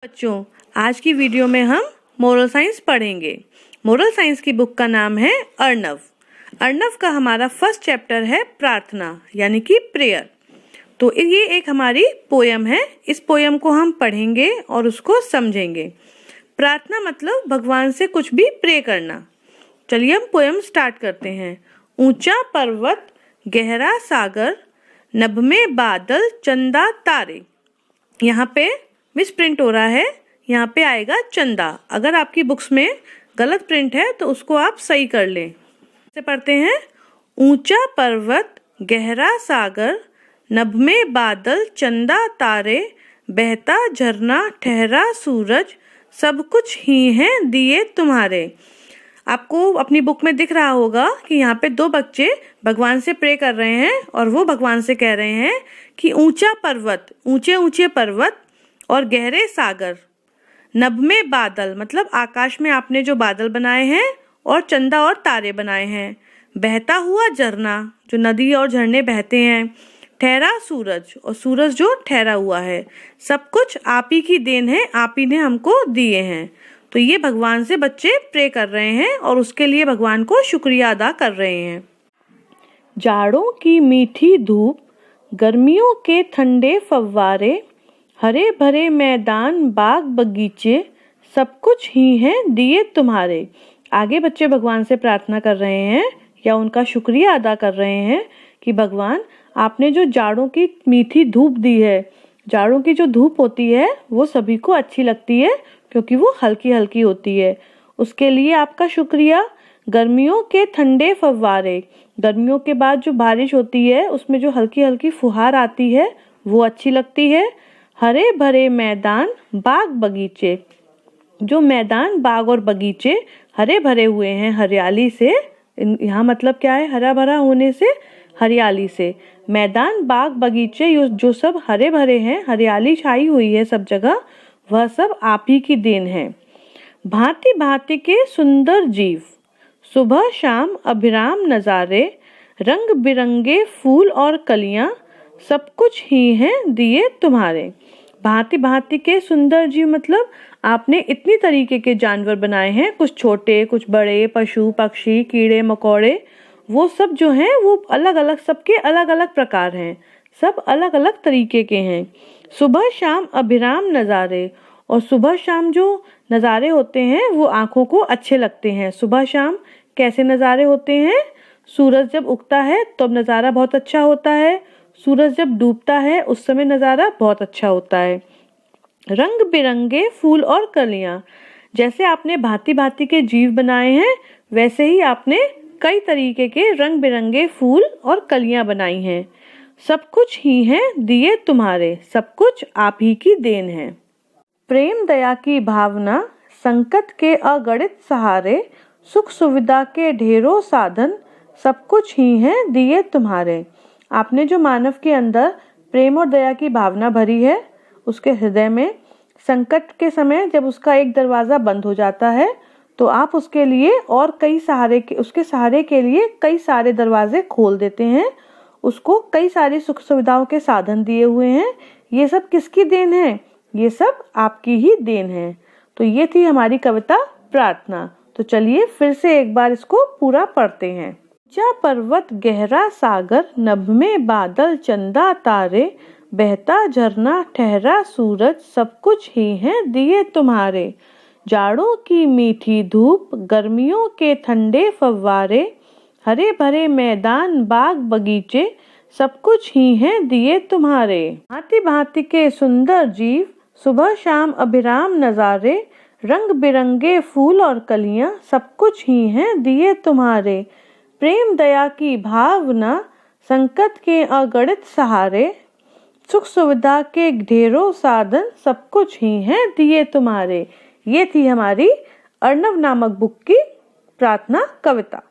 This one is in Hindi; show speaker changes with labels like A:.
A: बच्चों, आज की वीडियो में हम मोरल साइंस पढ़ेंगे। मोरल साइंस की बुक का नाम है अर्णव। अर्णव का हमारा फर्स्ट चैप्टर है प्रार्थना यानी कि प्रेयर। तो ये एक हमारी पोयम है। इस पोयम को हम पढ़ेंगे और उसको समझेंगे। प्रार्थना मतलब भगवान से कुछ भी प्रे करना। चलिए हम पोयम स्टार्ट करते हैं। ऊंचा पर्वत, गहरा सागर, नभ में बादल, चंदा तारे। यहाँ पे मिस प्रिंट हो रहा है, यहाँ पे आएगा चंदा। अगर आपकी बुक्स में गलत प्रिंट है तो उसको आप सही कर लें। से पढ़ते हैं। ऊंचा पर्वत, गहरा सागर, नभ में बादल, चंदा तारे, बहता झरना, ठहरा सूरज, सब कुछ ही हैं दिए तुम्हारे। आपको अपनी बुक में दिख रहा होगा कि यहाँ पे दो बच्चे भगवान से प्रे कर रहे हैं और वो भगवान से कह रहे हैं कि ऊंचा पर्वत, ऊंचे ऊंचे पर्वत और गहरे सागर, नभ में बादल मतलब आकाश में आपने जो बादल बनाए हैं और चंदा और तारे बनाए हैं, बहता हुआ झरना जो नदी और झरने बहते हैं, ठहरा सूरज और सूरज जो ठहरा हुआ है, सब कुछ आप ही की देन है, आप ही ने हमको दिए हैं। तो ये भगवान से बच्चे प्रे कर रहे हैं और उसके लिए भगवान को शुक्रिया अदा कर रहे हैं। जाड़ों की मीठी धूप, गर्मियों के ठंडे फव्वारे, हरे भरे मैदान, बाग बगीचे, सब कुछ ही हैं दिए तुम्हारे। आगे बच्चे भगवान से प्रार्थना कर रहे हैं या उनका शुक्रिया अदा कर रहे हैं कि भगवान आपने जो जाड़ों की मीठी धूप दी है, जाड़ों की जो धूप होती है वो सभी को अच्छी लगती है क्योंकि वो हल्की हल्की होती है, उसके लिए आपका शुक्रिया। गर्मियों के ठंडे फव्वारे, गर्मियों के बाद जो बारिश होती है उसमें जो हल्की हल्की फुहार आती है वो अच्छी लगती है। हरे भरे मैदान, बाग बगीचे, जो मैदान, बाग और बगीचे हरे भरे हुए हैं हरियाली से। यहाँ मतलब क्या है, हरा भरा होने से, हरियाली से। मैदान, बाग, बगीचे जो सब हरे भरे हैं, हरियाली छाई हुई है सब जगह, वह सब आप ही की देन है। भांति भांति के सुंदर जीव, सुबह शाम अभिराम नजारे, रंग बिरंगे फूल और कलियां, सब कुछ ही हैं दिए तुम्हारे। भांति भांति के सुंदर जीव मतलब आपने इतनी तरीके के जानवर बनाए हैं, कुछ छोटे कुछ बड़े, पशु पक्षी, कीड़े मकोड़े, वो सब जो हैं वो अलग अलग, सबके अलग अलग प्रकार हैं, सब अलग अलग तरीके के हैं। सुबह शाम अभिराम नज़ारे, और सुबह शाम जो नज़ारे होते हैं वो आँखों को अच्छे लगते हैं। सुबह शाम कैसे नज़ारे होते हैं? सूरज जब उगता है तब नज़ारा बहुत अच्छा होता है, सूरज जब डूबता है उस समय नज़ारा बहुत अच्छा होता है। रंग बिरंगे फूल और कलियां, जैसे आपने भांति भांति के जीव बनाए हैं वैसे ही आपने कई तरीके के रंग बिरंगे फूल और कलियां बनाई हैं। सब कुछ ही हैं दिए तुम्हारे, सब कुछ आप ही की देन है। प्रेम दया की भावना, संकट के अगणित सहारे, सुख सुविधा के ढेरों साधन, सब कुछ ही हैं दिए तुम्हारे। आपने जो मानव के अंदर प्रेम और दया की भावना भरी है, उसके हृदय में संकट के समय जब उसका एक दरवाजा बंद हो जाता है तो आप उसके लिए और कई सहारे के, उसके सहारे के लिए कई सारे दरवाजे खोल देते हैं, उसको कई सारी सुख सुविधाओं के साधन दिए हुए हैं। ये सब किसकी देन है? ये सब आपकी ही देन है। तो ये थी हमारी कविता प्रार्थना। तो चलिए फिर से एक बार इसको पूरा पढ़ते हैं। ऊंचा पर्वत, गहरा सागर, नभ में बादल, चंदा तारे, बहता झरना, ठहरा सूरज, सब कुछ ही हैं दिए तुम्हारे। जाड़ों की मीठी धूप, गर्मियों के ठंडे फव्वारे, हरे भरे मैदान, बाग बगीचे, सब कुछ ही हैं दिए तुम्हारे। भांति भांति के सुंदर जीव, सुबह शाम अभिराम नजारे, रंग बिरंगे फूल और कलियां, सब कुछ ही हैं दिए तुम्हारे। प्रेम दया की भावना, संकट के अगणित सहारे, सुख सुविधा के ढेरों साधन, सब कुछ ही हैं दिए तुम्हारे। ये थी हमारी अर्णव नामक बुक की प्रार्थना कविता।